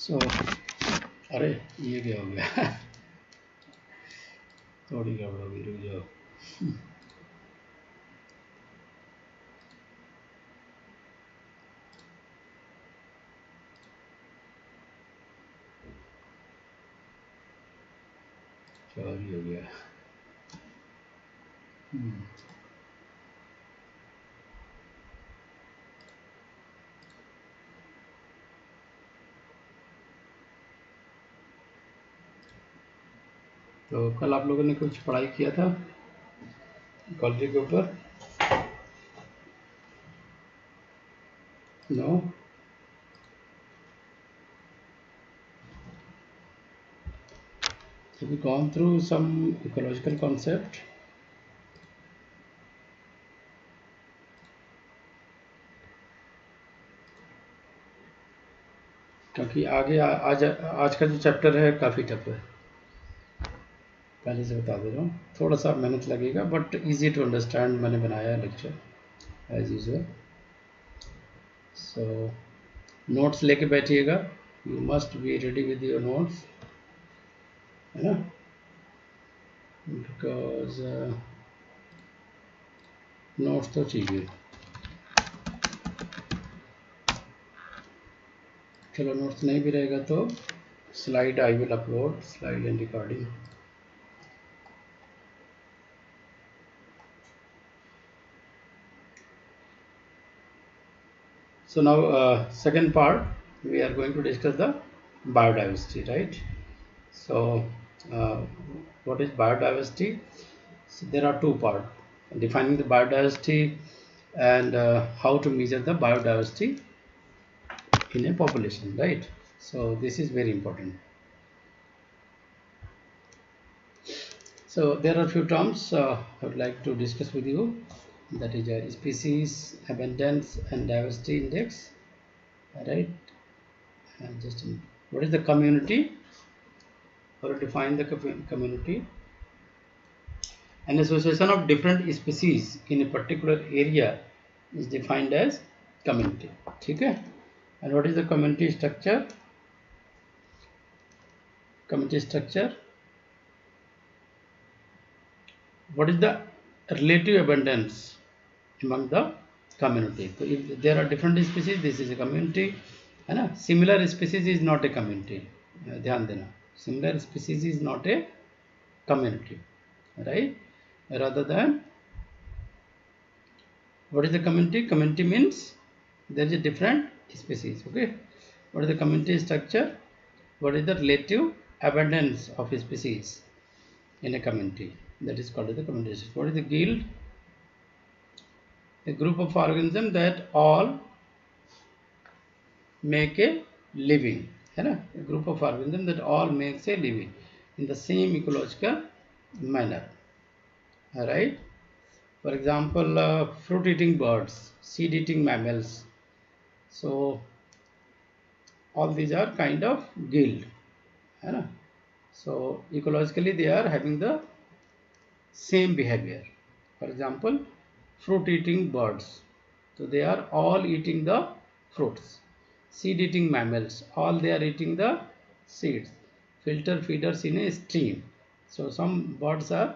सो अरे ये क्या हो गया थोड़ी गड़बड़ होगी, रुक जाओ। सॉरी हो गया। तो कल आप लोगों ने कुछ पढ़ाई किया था इकोलॉजी के ऊपर? No? Have you gone through some ecological concept? क्योंकि आगे आज का जो चैप्टर है काफ़ी टफ है, पहले से बता दे रहा हूँ। थोड़ा सा मेहनत लगेगा बट इजी टू अंडरस्टैंड मैंने बनाया है lecture as usual. So notes लेके बैठिएगा, you must be ready with your notes, है ना, बिकॉज नोट्स तो चाहिए। चलो नोट्स नहीं भी रहेगा तो slide I will upload, slide and recording. So now second part we are going to discuss the biodiversity, right? So what is biodiversity? So there are two parts: defining the biodiversity and how to measure the biodiversity in a population, right? So this is very important. So there are few terms I would like to discuss with you, that is a species abundance and diversity index, right? And just what is the community? How to define the community? An association of different species in a particular area is defined as community. ठीक है? And what is the community structure? Community structure. What is the relative abundance among the community? So if there are different species, this is a community, है ना? Similar species is not a community. ध्यान देना. Similar species is not a community, right? Rather than, what is the community? Community means there is a different species. Okay, what is the community structure? What is the relative abundance of a species in a community? That is called the community structure. What is the guild? A group of organisms that all make a living, है ना? A group of organisms that all makes a living in the same ecological manner. All right. For example, fruit-eating birds, seed-eating mammals. So all these are kind of guild, है ना? So ecologically they are having the same behavior. For example, fruit-eating birds. So they are all eating the fruits. Seed-eating mammals, all they are eating the seeds. Filter feeders in a stream. So some birds are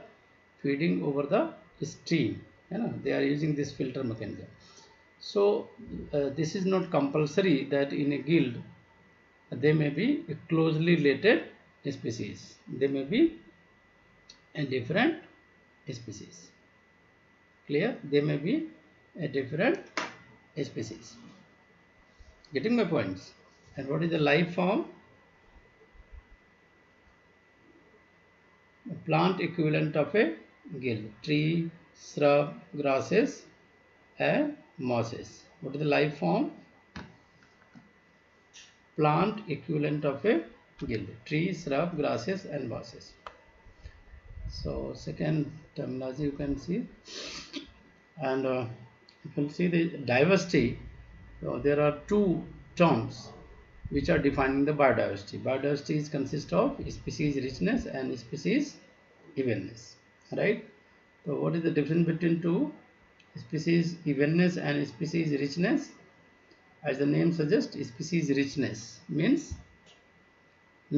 feeding over the stream. You know, they are using this filter mechanism. So this is not compulsory that in a guild they may be a closely related species. They may be a different species. Clear? They may be a different species. Getting my points? And what is the life form? A plant equivalent of a guild: tree, shrub, grasses and mosses. What is the life form? Plant equivalent of a guild: tree, shrub, grasses and mosses. So second terminology you can see. And if you see the diversity, so there are two terms which are defining the biodiversity. Biodiversity is consist of species richness and species evenness, right? So what is the difference between two? Species evenness and species richness? As the name suggests, species richness means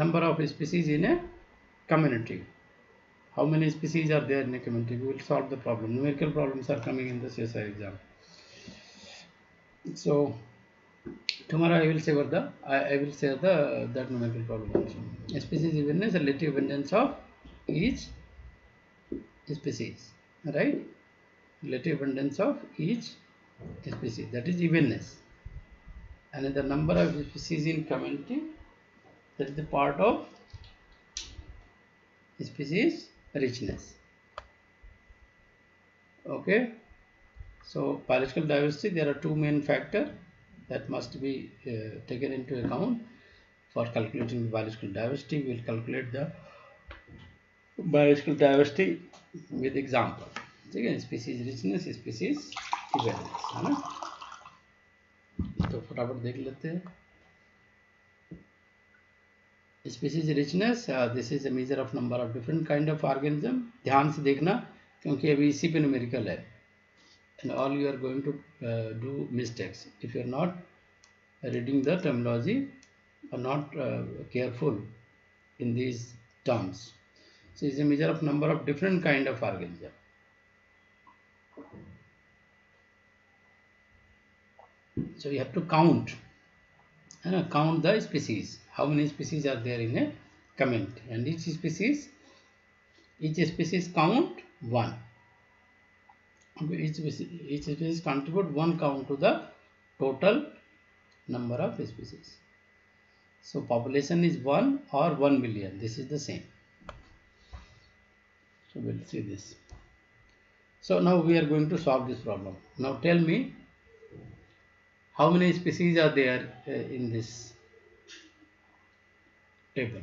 number of species in a community. How many species are there in a community? We will solve the problem. Numerical problems are coming in the CSI exam. So tomorrow I will say what the I will say the that numerical problem also. Species evenness, relative abundance of each species, right? Relative abundance of each species, that is evenness, and the number of species in community, that is the part of species richness. Okay, so biological diversity, there are two main factors that must be taken into account for calculating the biological diversity. We will calculate the biological diversity with example. Again, species richness, species evenness, है ना? तो फटाफट देख लेते हैं. Species richness, this is a measure of number of different kind of organism. ध्यान से देखना क्योंकि अभी इसी पे न्यूमेरिकल है, and all you are going to do mistakes if you are not reading the terminology or not careful in these terms. So it's a measure of number of different kind of organism. So you have to count the species. How many species are there in a community? And each species count one. Each species contribute one count to the total number of species. So population is 1 or 1 million. This is the same. So we'll see this. So now we are going to solve this problem. Now tell me, how many species are there in this table?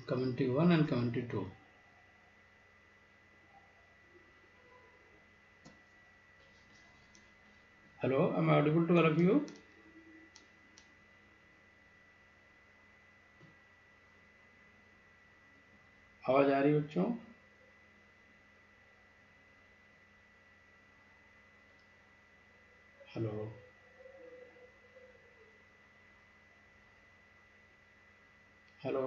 Community 1 and community 2. Hello, am I audible to all of you? आवाज आ रही है बच्चों? Hello, hello,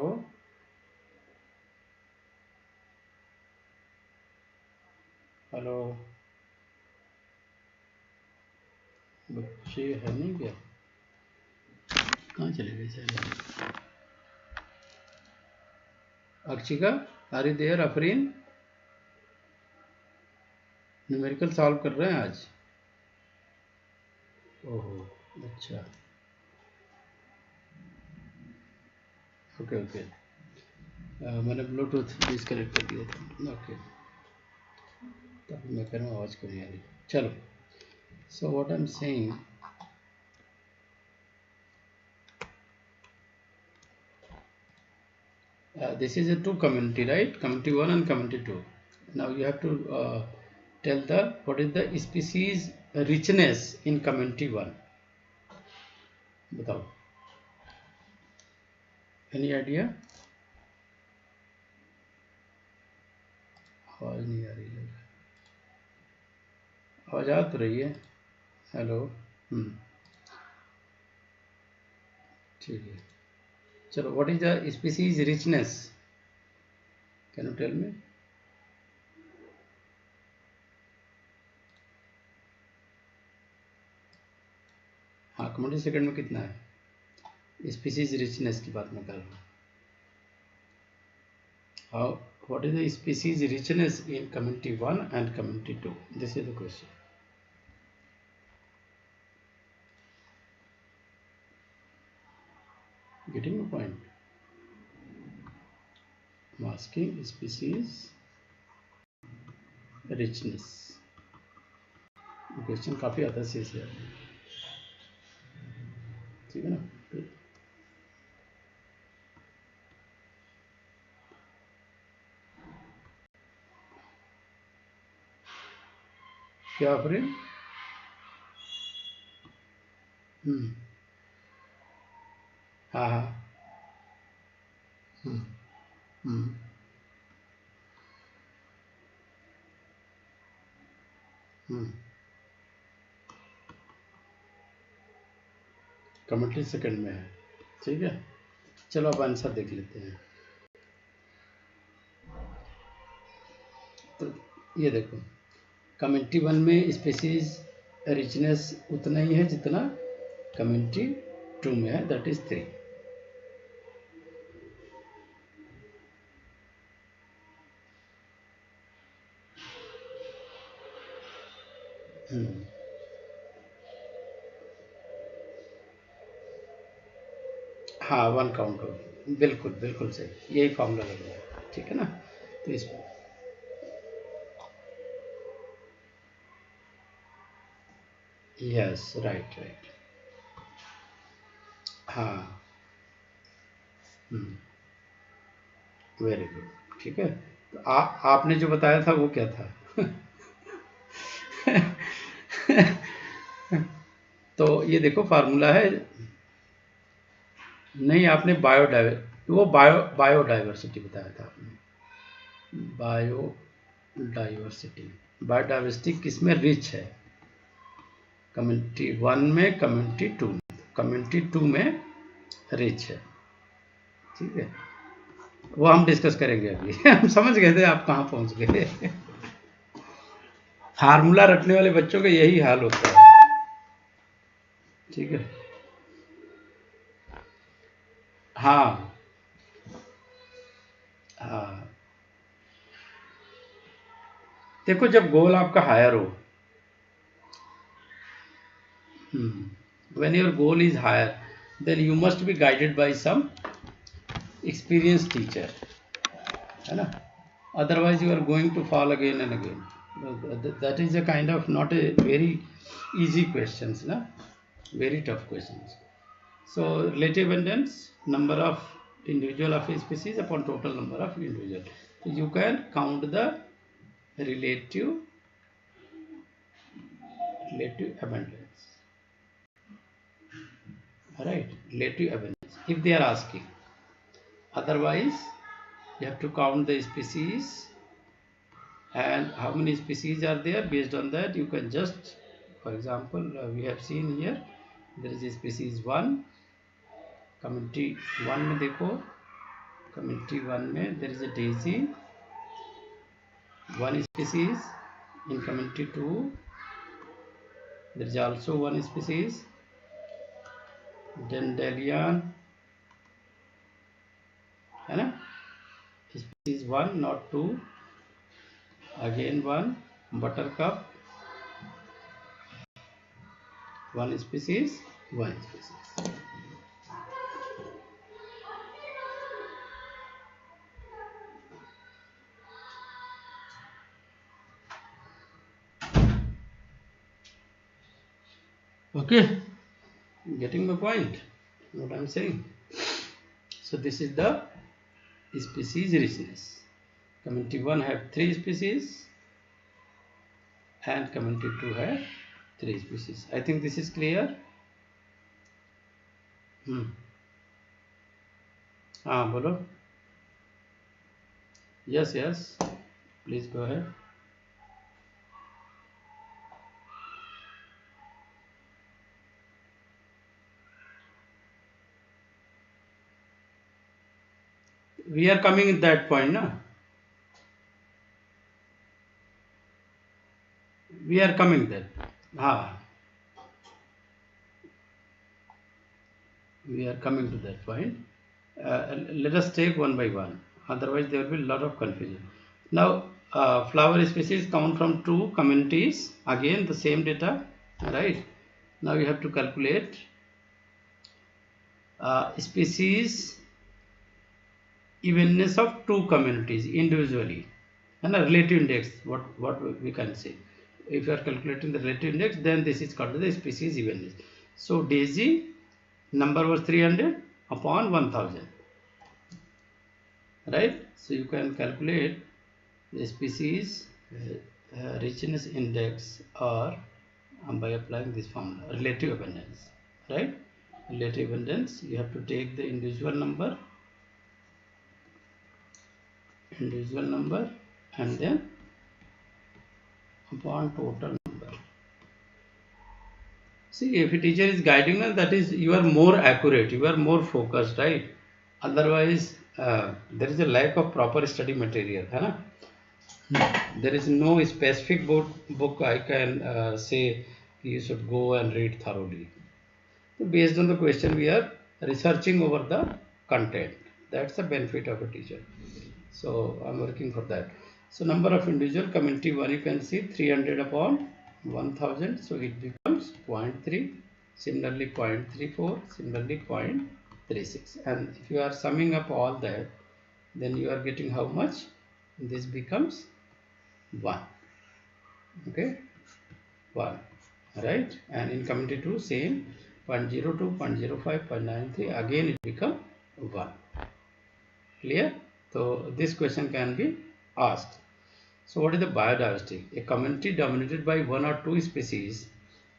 hello, बच्चे है नहीं क्या? कहाँ चले गए सारे? Akshika, are you there? Afreen, numerical solve कर रहे हैं आज? ओहो, अच्छा, ओके ओके. मैंने ब्लूटूथ डिस्कनेक्ट कर दिया था. ओके, तब मैं कह रहा हूँ आवाज़ क्यों नहीं आ रही. चलो, so what I am saying, this is a two community, right? Community 1 and community 2. Now you have to tell what is the species richness in community 1. बताओ, any idea? आवाज नहीं आ रही है. आवाज आ तो रही है. हेलो. ठीक है, चलो. what is the species richness? Can you tell me? हाँ, कम्युनिटी सेकंड में कितना है? स्पीसीज रिचनेस की बात मैं कर रहा हूँ. How, what is the species richness in community 1 and community 2? This is the question. Getting the point? I'm asking species richness. Question काफ़ी आता है से. ठीक है ना? क्या फ्रेंड? हाँ हाँ. कमेंट्री सेकंड में है, ठीक है। चलो अब आंसर देख लेते हैं। तो ये देखो, कमेंट्री 1 में स्पीसीज रिचनेस उतना ही है जितना कमेंट्री 2 में है, दैट इज 3। हाँ, 1 काउंट होगी, बिल्कुल बिल्कुल सही, यही फॉर्मूला लगेगा, ठीक है ना। तो इस यस, राइट राइट, हाँ, वेरी गुड, ठीक है। तो आपने जो बताया था वो क्या था? तो ये देखो फार्मूला है, नहीं आपने बायोडाइवर्सिटी बताया था आपने, बायोडाइवर्सिटी। बायोडाइवर्सिटी किस में रिच है? कम्युनिटी 1 में, कम्युनिटी 2 में। कम्युनिटी 2 में रिच है, ठीक है। वो हम डिस्कस करेंगे अभी। हम समझ गए थे आप कहाँ पहुंच गए। फार्मूला रखने वाले बच्चों का यही हाल होता है, ठीक है। हाँ हाँ, देखो जब गोल आपका हायर हो, when your goal is higher, then you must be guided by some experienced teacher, है ना। Otherwise you are going to fall again and again. That is a kind of not a very easy questions, na, very tough questions. So relative abundance, number of individual of a species upon total number of individual. So you can count the relative abundance, right? Relative abundance if they are asking. Otherwise you have to count the species and how many species are there. Based on that you can just, for example, we have seen here there is a species 1, community 1 में देखो, community 1 में there is a daisy, 1 species. In community 2 there is also 1 species, dandelion, है ना, species 1 not 2, again 1, buttercup 1 species, 1 species. Okay, getting my point what I'm saying. So this is the species richness. Community 1 have 3 species and community 2 have 3 species. I think this is clear. हाँ बोलो, yes yes, please go ahead. We are coming at that point, na? We are coming there. हाँ, we are coming to that point. Let us take one by one. Otherwise, there will be a lot of confusion. Now, flower species count from 2 communities. Again, the same data, right? Now you have to calculate species evenness of 2 communities individually, and a relative index. What we can say? If you are calculating the relative index, then this is called the species evenness. So daisy number was 300 upon 1000, right? So you can calculate the species richness index, or by applying this formula, relative abundance, right? Relative abundance, you have to take the individual number and then upon total number. See, if a teacher is guiding us, that is, you are more accurate, you are more focused, right? Otherwise, there is a lack of proper study material, है ना? There is no specific book I can say you should go and read thoroughly. So based on the question, we are researching over the content. That's the benefit of a teacher. So I'm working for that. So number of individual community one, you can see 300 upon 1000. So it becomes 0.3. Similarly 0.34. Similarly 0.36. And if you are summing up all that, then you are getting how much? This becomes 1. Okay, 1. Right? And in community 2, same 0.02, 0.05, 0.93. Again it become 1. Clear? So this question can be asked. So what is the biodiversity? A community dominated by one or two species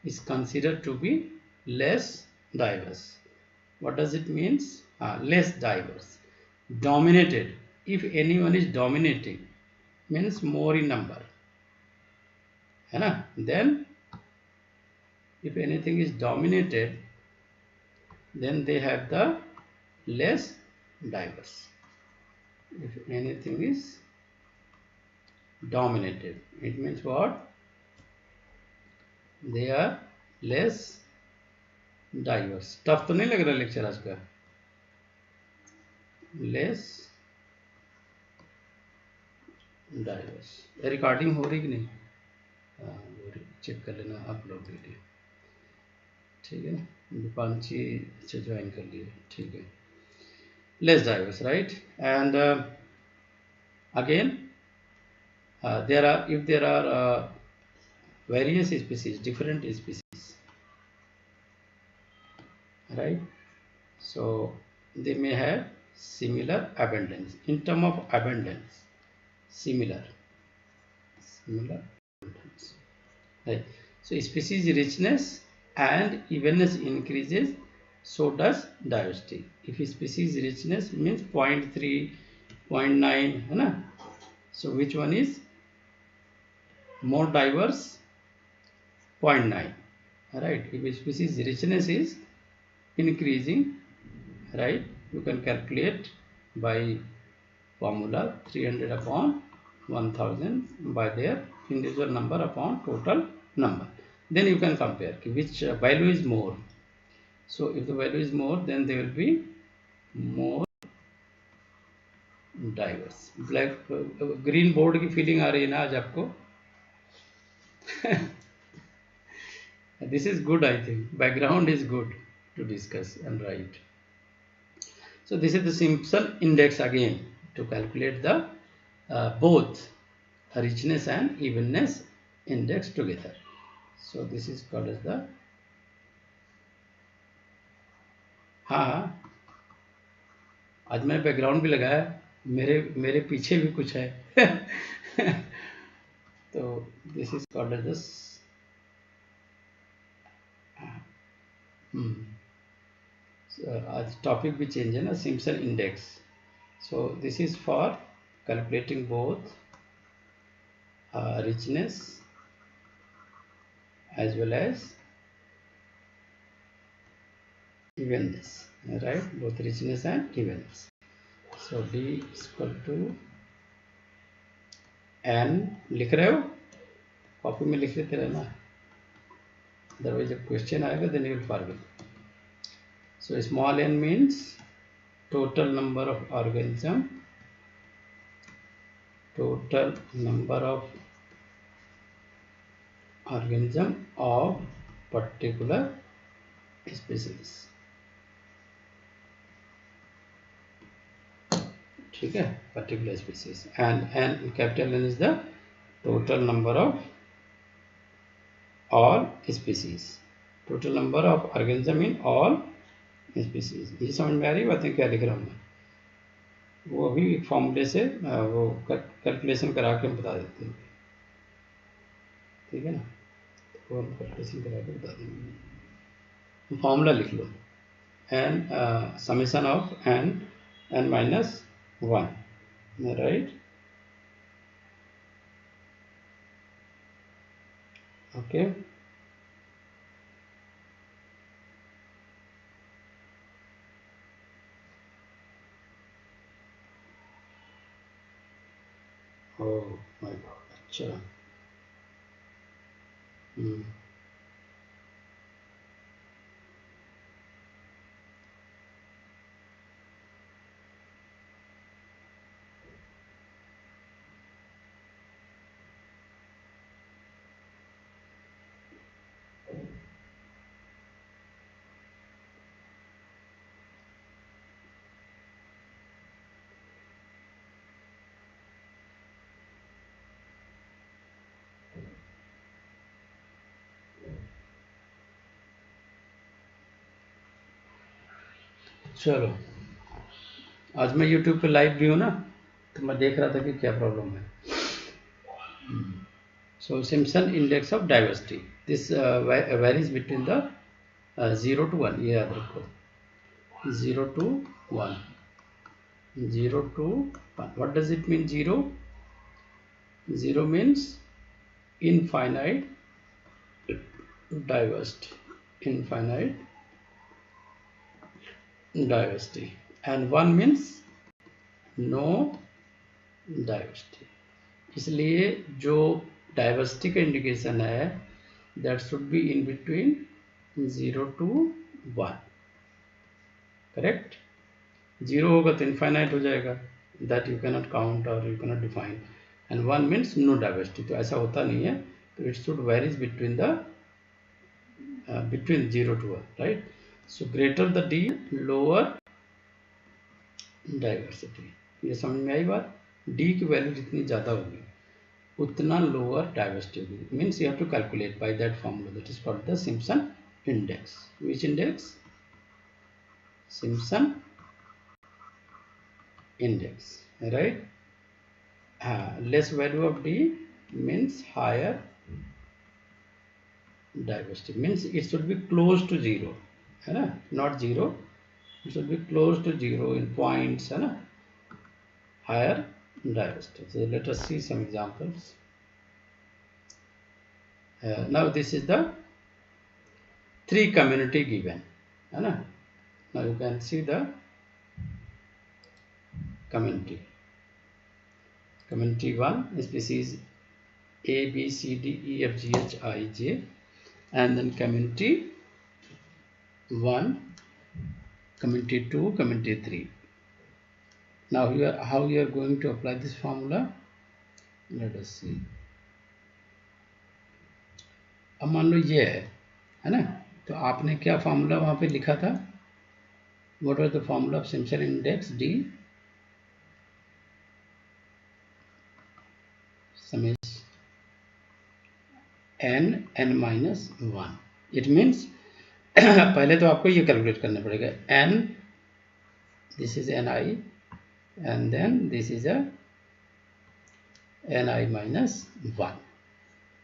is considered to be less diverse. What does it mean? Less diverse. Dominated. If anyone is dominating, means more in number. Then if anything is dominated, then they have the less diverse. If anything is dominated, it means what? They are less diverse. Tough तो नहीं लग रहा lecture आज का? Less diverse. Recording हो रही कि नहीं? हाँ, चेक कर लेना आप लोग के लिए. ठीक है, दीपांशी से ज्वाइन कर लिए. ठीक है. Less diverse, right? And again, if there are various species, different species, right? So they may have similar abundance. In terms of abundance, similar abundance, right? So species richness and evenness increases, so does diversity. If species richness means 0.3, 0.9, है ना? So which one is more diverse? 0.9, right? If species richness is increasing, right, you can calculate by formula 300 upon 1000 by their individual number upon total number. Then you can compare which value is more. So if the value is more, then they will be more diverse. Black green board की feeling आ रही है ना आज आपको? This is good, I think. Background is good to discuss and write. So this is the Simpson index again to calculate the both richness and evenness index together. So this is called as the आज मैंने background भी लगाया, मेरे पीछे भी कुछ है. तो this is called as this आज टॉपिक भी चेंज है ना, Simpson index. So this is for calculating both richness as well as evenness, right? Both richness and evenness. So D is equal to n. लिख रहे हो? Copy में लिख लेते रहना, अदरवाइज जब क्वेश्चन आएगा then you will forget. So small n means total number of organism, total number of organism of particular species. ठीक है, particular species. And capital N is the total number of all species, total number of organism in all species. ये समझ में आ रही बातें क्या लिख रहा हूँ मैं? वो अभी एक फॉर्मूले से वो कैलकुलेशन करा के हम बता देते हैं. ठीक है ना, तो कैलकुलेशन करा के बता देंगे. फॉर्मूला लिख लो, n summation of n minus 1, right? Okay. Oh my god, अच्छा। हम्म, चलो, आज मैं यूट्यूब पे लाइव भी हूँ ना, तो मैं देख रहा था कि क्या प्रॉब्लम है। So Simpson index of diversity. This varies between the 0 to 1. ये याद रखो, 0 to 1. 0 to 1. What does it mean 0? 0 means infinite diversity. Infinite diversity. And 1 means no diversity. इसलिए जो डाइवर्सिटी का इंडिकेशन है that should be in between 0 to 1. Correct? 0 होगा तो infinite हो जाएगा, दैट यू कैनॉट काउंट और you cannot define, and 1 means no diversity, तो ऐसा होता नहीं है, तो it should varies between the between 0 to 1, right? So greater the d, lower diversity. ये समझ में आई बात? d की वैल्यू जितनी ज़्यादा होगी उतना लोअर डाइवर्सिटी होगी. Means you have to calculate by that formula that is called the Simpson index. Which index? Simpson index, right? Less value of d means higher diversity, means it should be close to 0, है ना? Not 0, it should be close to 0 in points, है ना? Higher diversity. So let us see some examples. Now this is the 3 community given, है ना? Now you can see the community. Community 1, species A, B, C, D, E, F, G, H, I, J, and then community 1, community 2, community 3. Now here, how you are going to apply this formula? Let us see. अब मान लो ये है ना, तो आपने क्या formula वहाँ पे लिखा था? What was the formula of Simpson index? D summation n minus 1. It means पहले तो आपको ये कैलकुलेट करना पड़ेगा, n, this is ni, and then this is a ni minus 1.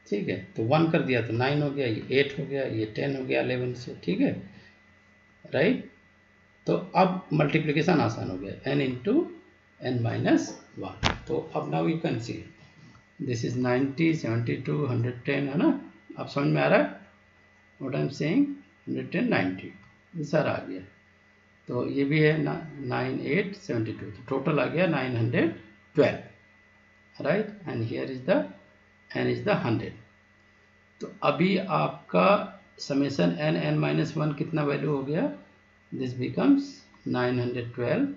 ठीक है, तो 1 कर दिया तो 9 हो गया, ये 8 हो गया, ये 10 हो गया 11 से. ठीक है, राइट? तो अब मल्टीप्लिकेशन आसान हो गया, n इंटू n माइनस 1. तो अब now you can see this is 90, 72, 110, है ना? अब समझ में आ रहा है व्हाट आई एम सेइंग? 110, 90 ये सारा आ गया. तो ये भी है 9, 8, 72, तो टोटल आ गया 912, right? And here is the n is the 100. तो अभी आपका समेशन n माइनस 1 कितना वैल्यू हो गया? This becomes 912,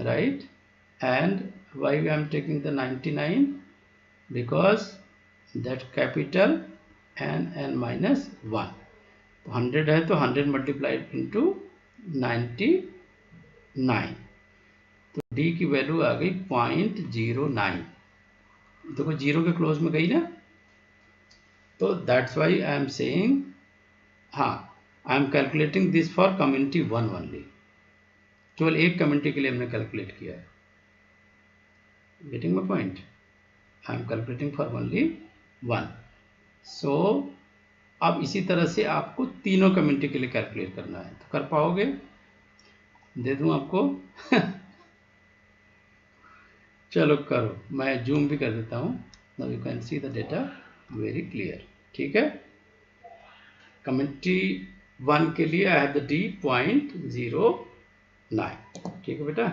right? And why I am taking the 99? Because that capital n minus 1. तो 100 है तो 100 मल्टीप्लाइड इंटू 99, तो d की वैल्यू आ गई 0.09. देखो 0 के क्लोज में गई ना, तो that's why I am saying, हाँ, I am calculating this for community 1 only. केवल एक कम्युनिटी के लिए हमने कैलकुलेट किया है. Getting my point? I am calculating for only 1. So अब इसी तरह से आपको तीनों कम्युनिटी के लिए कैलकुलेट करना है, तो कर पाओगे? दे दूं आपको? चलो करो, मैं जूम भी कर देता हूँ. Now you can see the data very clear. ठीक है, कम्युनिटी 1 के लिए आई हैव द d 0.09. ठीक है बेटा?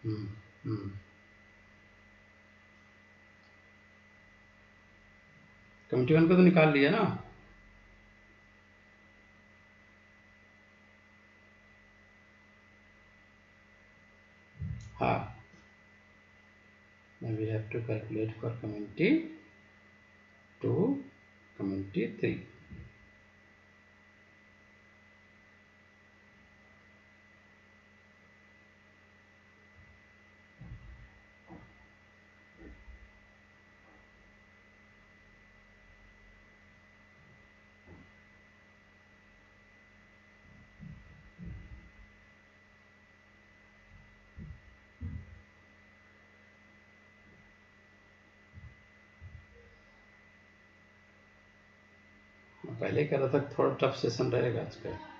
हम्म, हम्म। कमिटी वन को तो निकाल लिया ना। हाँ, now we have to calculate for community 2, community 3. पहले कह रहा था थोड़ा टफ सेशन रहेगा आज का।